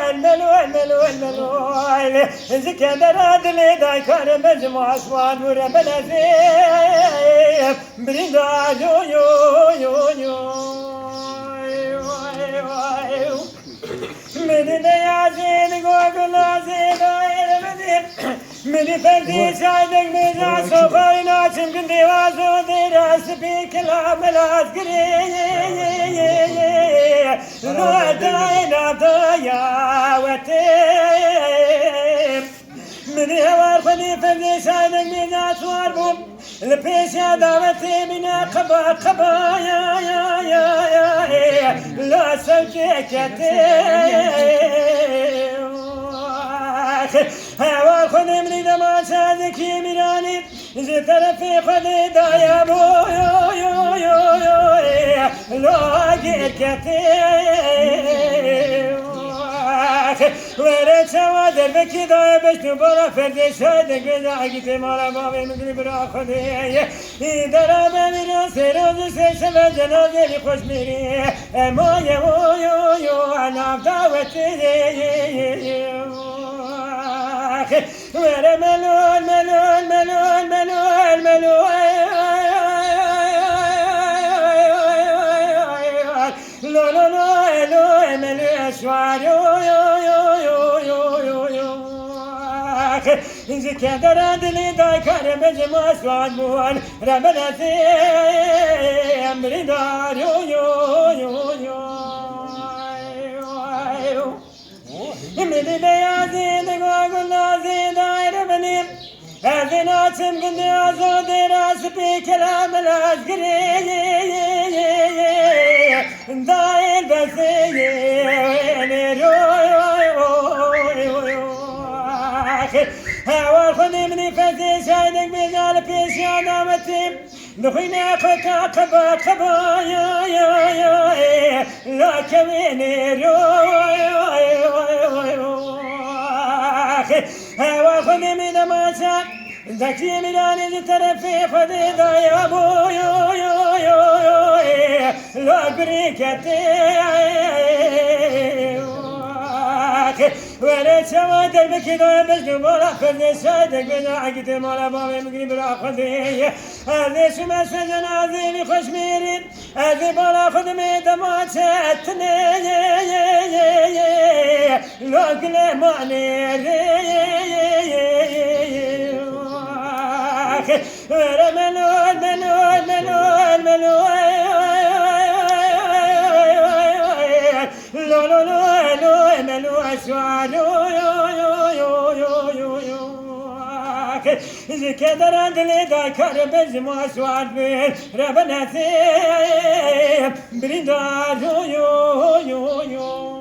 الملو زكدر دلي داي كان مجموع أصوات وربنا زيف بريدا يو يو يو يو من يازين قوقلا زيداير مدير من فردي سايدك ميزا صفاي ناچم كندي وازو دراس بي كلام العسكري راداينا ضايا وتيم من هوار فدي فردي سايدك ميزا صواربوم البيش يا دعوتي من قبا يا لا سوكيكتي هوا خودم نیدم آشاد کی میرانی ز طرف خود دایا بو لاگیر کتی وره چوا در بکی دای بشتو برا فرده شاید گذا گیت مالا باوی مگری برا خودی ای درا بمیرو سروز سشم جنازه لی خوش میری اما یو اناف دعوتی وره ملون لو ملو اشوار إنزي كدر دلي داي كان مجمع أسواد بوان ربنا زيم بريدار ملي بيازين قوغل نازين داير بنيم أذن عتم قندي عزود راس بي كلام العسكري داير بسيي هوا خذي مني فزي شايدك بيزال بيش يا نامتي دخينا فكا قبا يا لا كميني هوا خذي من ماشا ذكي ميلاني طرفي خذي ضايا بو لا بريكتي ولا سواد البكي بجنو مولا خذي سادك بنا عقد مولا بابي مقرب راخذي هذي سما سجن عظيمي خشميري هذي مولا خذ ميدا ما تتني لو كل معني ملو أسوار إذا كدر دلي داي كار بجمع أسوار بين ربنا ثيب بريدار يو